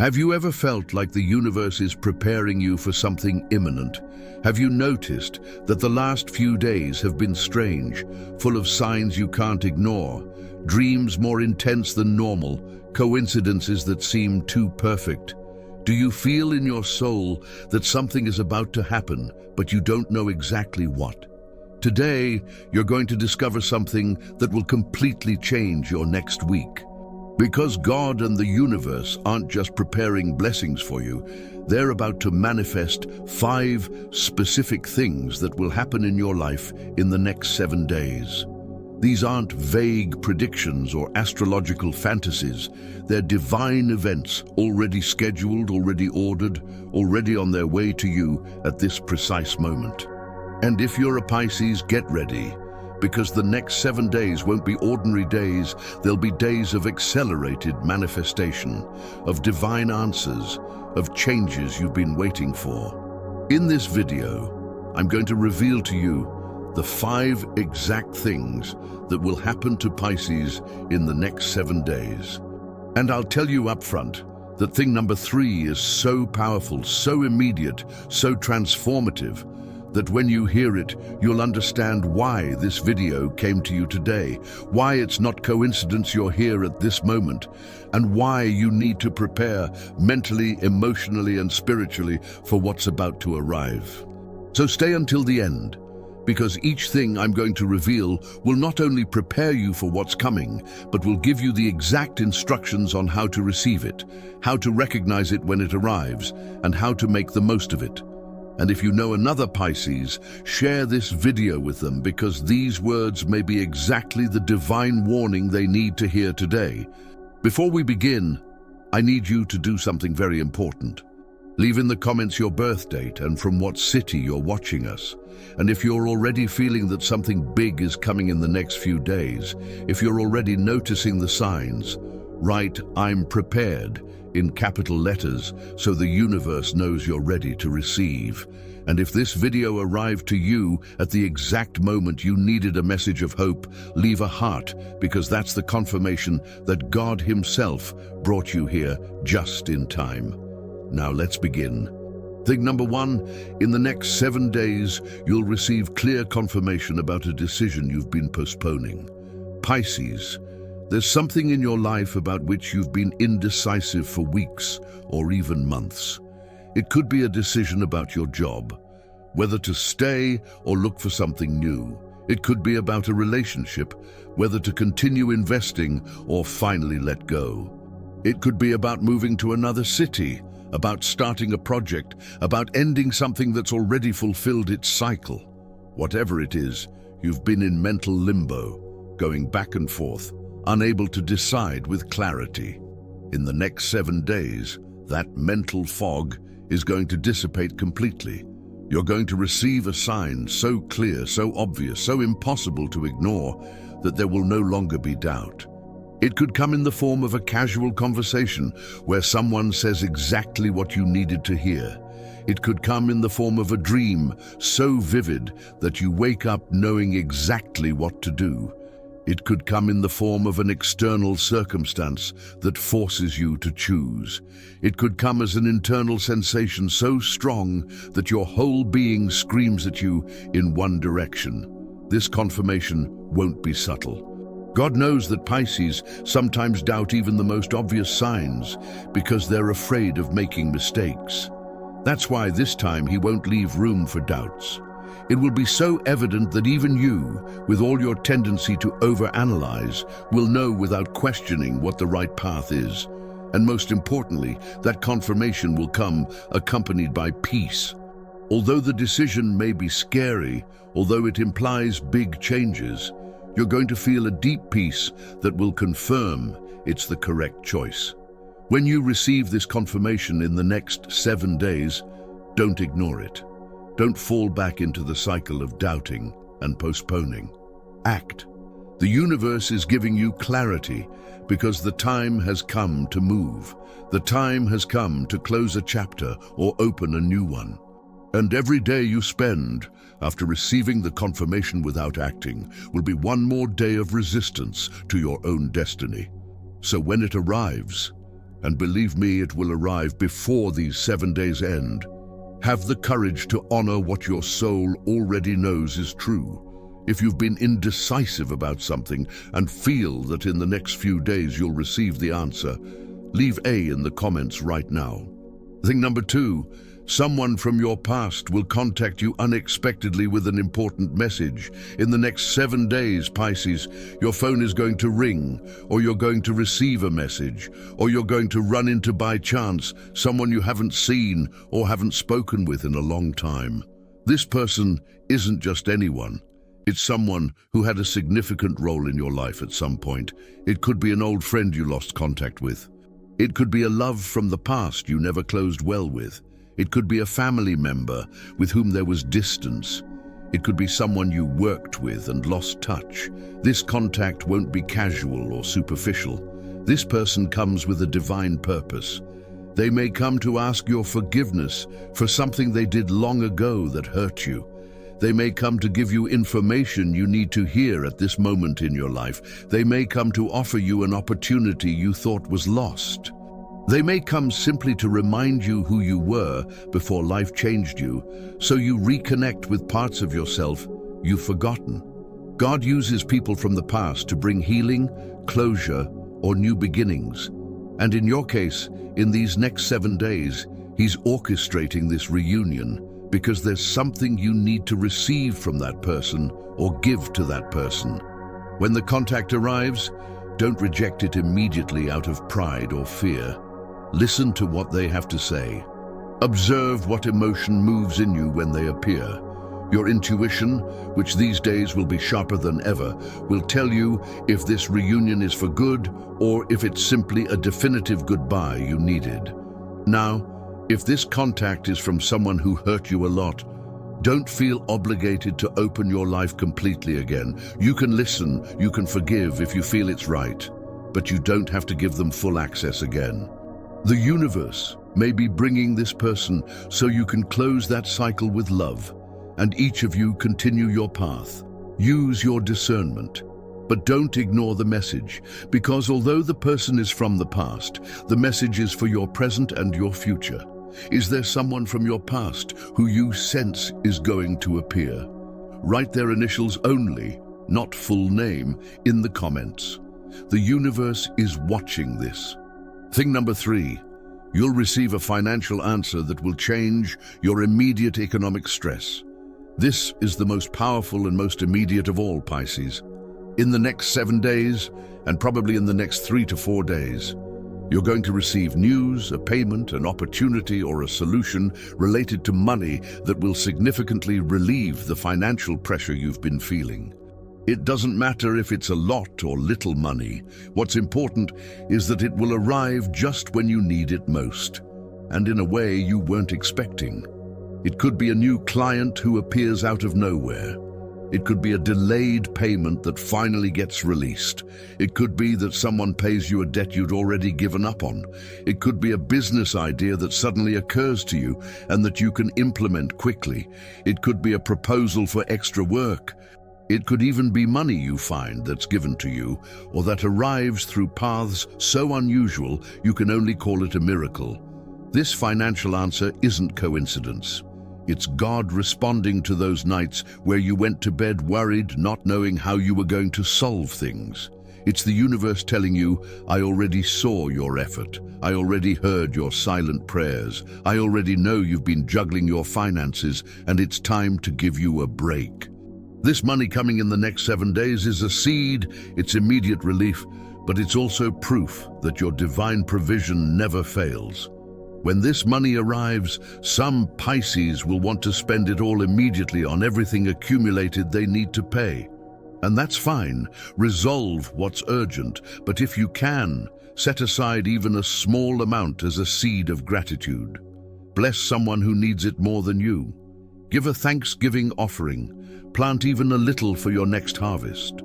Have you ever felt like the universe is preparing you for something imminent? Have you noticed that the last few days have been strange, full of signs you can't ignore, dreams more intense than normal, coincidences that seem too perfect? Do you feel in your soul that something is about to happen, but you don't know exactly what? Today, you're going to discover something that will completely change your next week. Because God and the universe aren't just preparing blessings for you, they're about to manifest 5 specific things that will happen in your life in the next 7 days. These aren't vague predictions or astrological fantasies. They're divine events, already scheduled, already ordered, already on their way to you at this precise moment. And if you're a Pisces, get ready, because the next 7 days won't be ordinary days. They'll be days of accelerated manifestation, of divine answers, of changes you've been waiting for. In this video, I'm going to reveal to you the 5 exact things that will happen to Pisces in the next 7 days. And I'll tell you up front that thing number 3 is so powerful, so immediate, so transformative, that when you hear it, you'll understand why this video came to you today, why it's not coincidence you're here at this moment, and why you need to prepare mentally, emotionally, and spiritually for what's about to arrive. So stay until the end, because each thing I'm going to reveal will not only prepare you for what's coming, but will give you the exact instructions on how to receive it, how to recognize it when it arrives, and how to make the most of it. And if you know another Pisces, share this video with them, because these words may be exactly the divine warning they need to hear today. Before we begin, I need you to do something very important. Leave in the comments your birth date and from what city you're watching us. And if you're already feeling that something big is coming in the next few days, if you're already noticing the signs, write "I'm prepared" in capital letters so the universe knows you're ready to receive. And if this video arrived to you at the exact moment you needed a message of hope, leave a heart, because that's the confirmation that God Himself brought you here just in time. Now let's begin. Thing number 1, in the next 7 days, you'll receive clear confirmation about a decision you've been postponing. Pisces, there's something in your life about which you've been indecisive for weeks or even months. It could be a decision about your job, whether to stay or look for something new. It could be about a relationship, whether to continue investing or finally let go. It could be about moving to another city, about starting a project, about ending something that's already fulfilled its cycle. Whatever it is, you've been in mental limbo, going back and forth, unable to decide with clarity. In the next 7 days, that mental fog is going to dissipate completely. You're going to receive a sign so clear, so obvious, so impossible to ignore that there will no longer be doubt. It could come in the form of a casual conversation where someone says exactly what you needed to hear. It could come in the form of a dream so vivid that you wake up knowing exactly what to do. It could come in the form of an external circumstance that forces you to choose. It could come as an internal sensation so strong that your whole being screams at you in one direction. This confirmation won't be subtle. God knows that Pisces sometimes doubt even the most obvious signs because they're afraid of making mistakes. That's why this time He won't leave room for doubts. It will be so evident that even you, with all your tendency to overanalyze, will know without questioning what the right path is. And most importantly, that confirmation will come accompanied by peace. Although the decision may be scary, although it implies big changes, you're going to feel a deep peace that will confirm it's the correct choice. When you receive this confirmation in the next 7 days, don't ignore it. Don't fall back into the cycle of doubting and postponing. Act. The universe is giving you clarity because the time has come to move. The time has come to close a chapter or open a new one. And every day you spend after receiving the confirmation without acting will be one more day of resistance to your own destiny. So when it arrives, And believe me, it will arrive before these 7 days end. Have the courage to honor what your soul already knows is true. If you've been indecisive about something and feel that in the next few days you'll receive the answer, leave A in the comments right now. Thing number 2, someone from your past will contact you unexpectedly with an important message. In the next 7 days, Pisces, your phone is going to ring, or you're going to receive a message, or you're going to run into by chance someone you haven't seen or haven't spoken with in a long time. This person isn't just anyone. It's someone who had a significant role in your life at some point. It could be an old friend you lost contact with. It could be a love from the past you never closed well with. It could be a family member with whom there was distance. It could be someone you worked with and lost touch. This contact won't be casual or superficial. This person comes with a divine purpose. They may come to ask your forgiveness for something they did long ago that hurt you. They may come to give you information you need to hear at this moment in your life. They may come to offer you an opportunity you thought was lost. They may come simply to remind you who you were before life changed you, so you reconnect with parts of yourself you've forgotten. God uses people from the past to bring healing, closure, or new beginnings. And in your case, in these next 7 days, He's orchestrating this reunion because there's something you need to receive from that person or give to that person. When the contact arrives, don't reject it immediately out of pride or fear. Listen to what they have to say. Observe what emotion moves in you when they appear. Your intuition, which these days will be sharper than ever, will tell you if this reunion is for good or if it's simply a definitive goodbye you needed. Now, if this contact is from someone who hurt you a lot, don't feel obligated to open your life completely again. You can listen, you can forgive if you feel it's right, but you don't have to give them full access again. The universe may be bringing this person so you can close that cycle with love, and each of you continue your path. Use your discernment, but don't ignore the message, because although the person is from the past, the message is for your present and your future. Is there someone from your past who you sense is going to appear? Write their initials only, not full name, in the comments. The universe is watching this. Thing number 3, you'll receive a financial answer that will change your immediate economic stress. This is the most powerful and most immediate of all, Pisces. In the next 7 days, and probably in the next 3 to 4 days, you're going to receive news, a payment, an opportunity, or a solution related to money that will significantly relieve the financial pressure you've been feeling. It doesn't matter if it's a lot or little money. What's important is that it will arrive just when you need it most, and in a way you weren't expecting. It could be a new client who appears out of nowhere. It could be a delayed payment that finally gets released. It could be that someone pays you a debt you'd already given up on. It could be a business idea that suddenly occurs to you and that you can implement quickly. It could be a proposal for extra work. It could even be money you find that's given to you or that arrives through paths so unusual you can only call it a miracle. This financial answer isn't coincidence. It's God responding to those nights where you went to bed worried, not knowing how you were going to solve things. It's the universe telling you, I already saw your effort. I already heard your silent prayers. I already know you've been juggling your finances, and it's time to give you a break. This money coming in the next 7 days is a seed, it's immediate relief, but it's also proof that your divine provision never fails. When this money arrives, some Pisces will want to spend it all immediately on everything accumulated they need to pay. And that's fine. Resolve what's urgent, but if you can, set aside even a small amount as a seed of gratitude. Bless someone who needs it more than you. Give a thanksgiving offering. Plant even a little for your next harvest.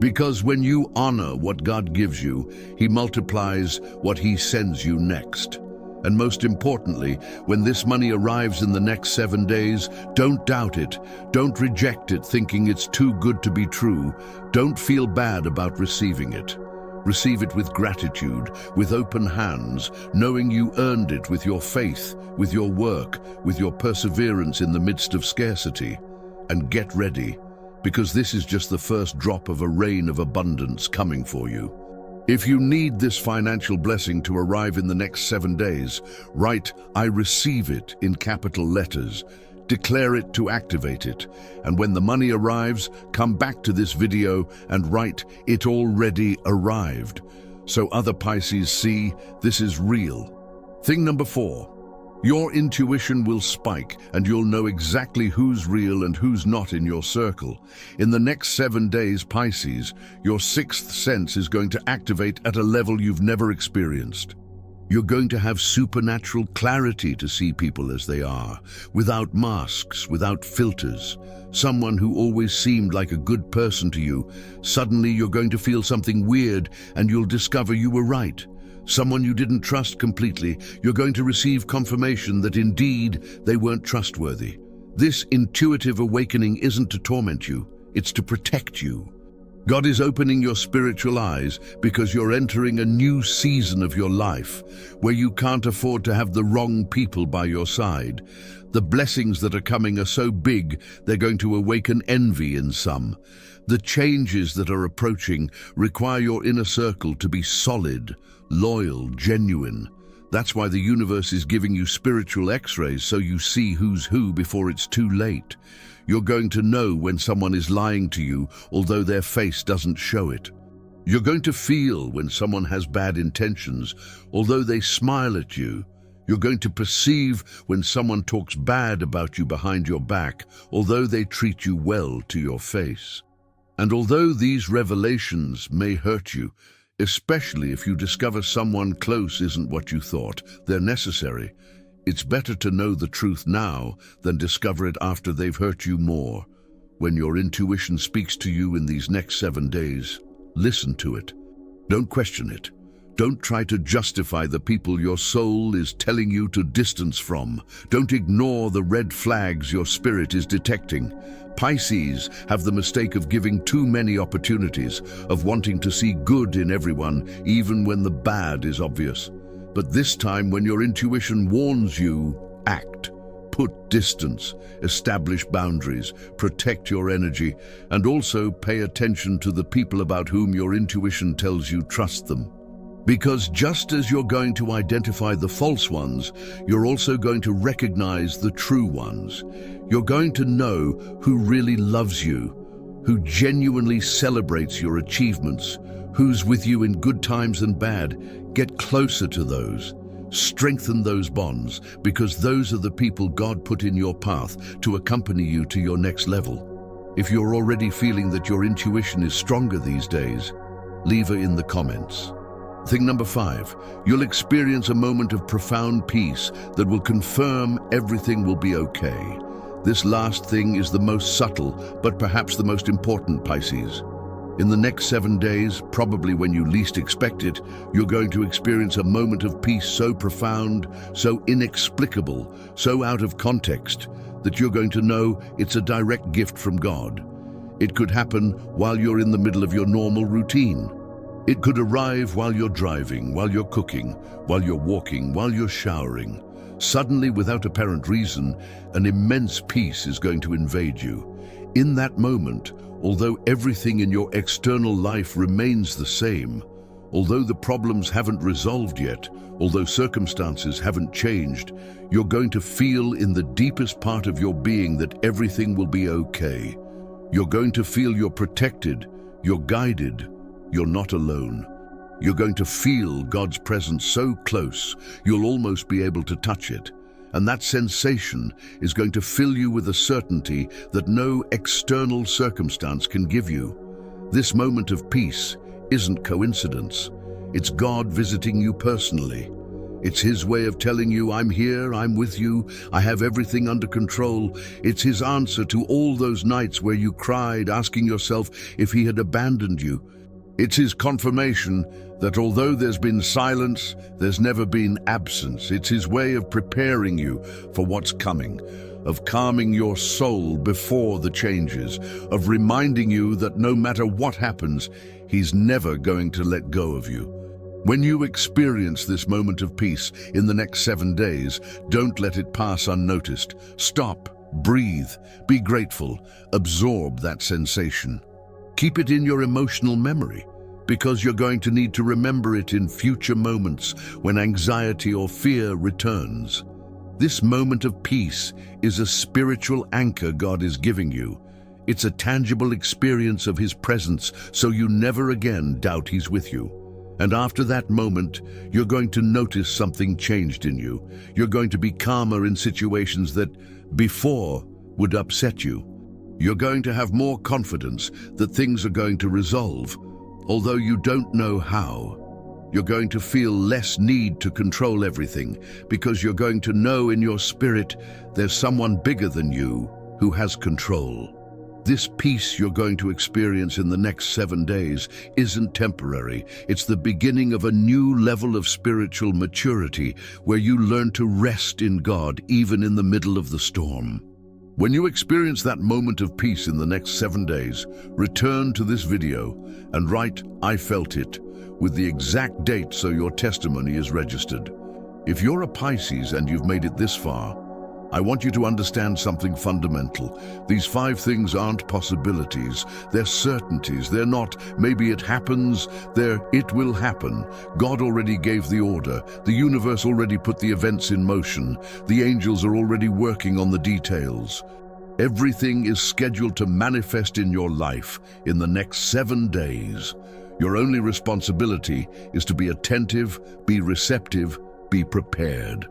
Because when you honor what God gives you, He multiplies what He sends you next. And most importantly, when this money arrives in the next 7 days, don't doubt it. Don't reject it thinking it's too good to be true. Don't feel bad about receiving it. Receive it with gratitude, with open hands, knowing you earned it with your faith, with your work, with your perseverance in the midst of scarcity. And get ready, because this is just the first drop of a rain of abundance coming for you. If you need this financial blessing to arrive in the next 7 days, write, "I receive it" in capital letters. Declare it to activate it. And when the money arrives, come back to this video and write, "It already arrived," so other Pisces see this is real. Thing number 4. Your intuition will spike and you'll know exactly who's real and who's not in your circle. In the next 7 days, Pisces, your sixth sense is going to activate at a level you've never experienced. You're going to have supernatural clarity to see people as they are, without masks, without filters. Someone who always seemed like a good person to you, suddenly you're going to feel something weird and you'll discover you were right. Someone you didn't trust completely, you're going to receive confirmation that indeed they weren't trustworthy. This intuitive awakening isn't to torment you, it's to protect you. God is opening your spiritual eyes because you're entering a new season of your life where you can't afford to have the wrong people by your side. The blessings that are coming are so big, they're going to awaken envy in some. The changes that are approaching require your inner circle to be solid, loyal, genuine. That's why the universe is giving you spiritual x-rays so you see who's who before it's too late. You're going to know when someone is lying to you, although their face doesn't show it. You're going to feel when someone has bad intentions, although they smile at you. You're going to perceive when someone talks bad about you behind your back, although they treat you well to your face. And although these revelations may hurt you, especially if you discover someone close isn't what you thought, they're necessary. It's better to know the truth now than discover it after they've hurt you more. When your intuition speaks to you in these next 7 days, listen to it. Don't question it. Don't try to justify the people your soul is telling you to distance from. Don't ignore the red flags your spirit is detecting. Pisces have the mistake of giving too many opportunities, of wanting to see good in everyone, even when the bad is obvious. But this time, when your intuition warns you, act. Put distance, establish boundaries, protect your energy, and also pay attention to the people about whom your intuition tells you trust them. Because just as you're going to identify the false ones, you're also going to recognize the true ones. You're going to know who really loves you, who genuinely celebrates your achievements, who's with you in good times and bad. Get closer to those. Strengthen those bonds, because those are the people God put in your path to accompany you to your next level. If you're already feeling that your intuition is stronger these days, leave it in the comments. Thing number 5, you'll experience a moment of profound peace that will confirm everything will be okay. This last thing is the most subtle, but perhaps the most important, Pisces. In the next 7 days, probably when you least expect it, you're going to experience a moment of peace so profound, so inexplicable, so out of context, that you're going to know it's a direct gift from God. It could happen while you're in the middle of your normal routine. It could arrive while you're driving, while you're cooking, while you're walking, while you're showering. Suddenly, without apparent reason, an immense peace is going to invade you. In that moment, although everything in your external life remains the same, although the problems haven't resolved yet, although circumstances haven't changed, you're going to feel in the deepest part of your being that everything will be okay. You're going to feel you're protected, you're guided, you're not alone. You're going to feel God's presence so close, you'll almost be able to touch it. And that sensation is going to fill you with a certainty that no external circumstance can give you. This moment of peace isn't coincidence. It's God visiting you personally. It's His way of telling you, I'm here, I'm with you, I have everything under control. It's His answer to all those nights where you cried, asking yourself if He had abandoned you. It's His confirmation that although there's been silence, there's never been absence. It's His way of preparing you for what's coming. of calming your soul before the changes, of reminding you that no matter what happens, He's never going to let go of you. When you experience this moment of peace in the next 7 days, don't let it pass unnoticed. Stop, breathe, be grateful, absorb that sensation. Keep it in your emotional memory, because you're going to need to remember it in future moments when anxiety or fear returns. This moment of peace is a spiritual anchor God is giving you. It's a tangible experience of His presence, so you never again doubt He's with you. And after that moment, you're going to notice something changed in you. You're going to be calmer in situations that before would upset you. You're going to have more confidence that things are going to resolve, although you don't know how. You're going to feel less need to control everything, because you're going to know in your spirit there's someone bigger than you who has control. This peace you're going to experience in the next 7 days isn't temporary. It's the beginning of a new level of spiritual maturity where you learn to rest in God even in the middle of the storm. When you experience that moment of peace in the next 7 days, return to this video and write, "I felt it," with the exact date so your testimony is registered. If you're a Pisces and you've made it this far, I want you to understand something fundamental. These 5 things aren't possibilities, they're certainties. They're not, maybe it happens, they're, it will happen. God already gave the order. The universe already put the events in motion. The angels are already working on the details. Everything is scheduled to manifest in your life in the next 7 days. Your only responsibility is to be attentive, be receptive, be prepared.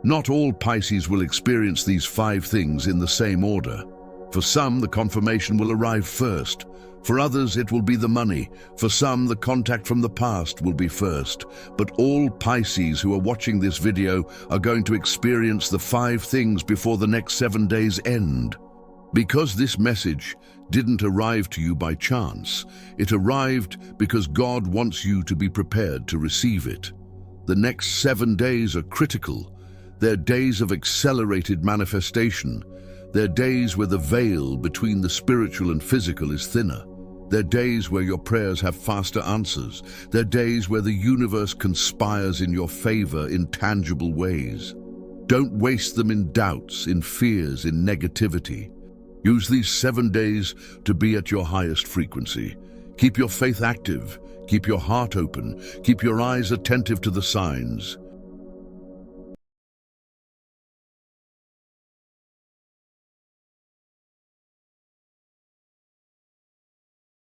Not all Pisces will experience these 5 things in the same order. For some, the confirmation will arrive first. For others, it will be the money. For some, the contact from the past will be first. But all Pisces who are watching this video are going to experience the 5 things before the next 7 days end. Because this message didn't arrive to you by chance, it arrived because God wants you to be prepared to receive it. The next 7 days are critical. They're days of accelerated manifestation. They're days where the veil between the spiritual and physical is thinner. They're days where your prayers have faster answers. They're days where the universe conspires in your favor in tangible ways. Don't waste them in doubts, in fears, in negativity. Use these 7 days to be at your highest frequency. Keep your faith active. Keep your heart open. Keep your eyes attentive to the signs.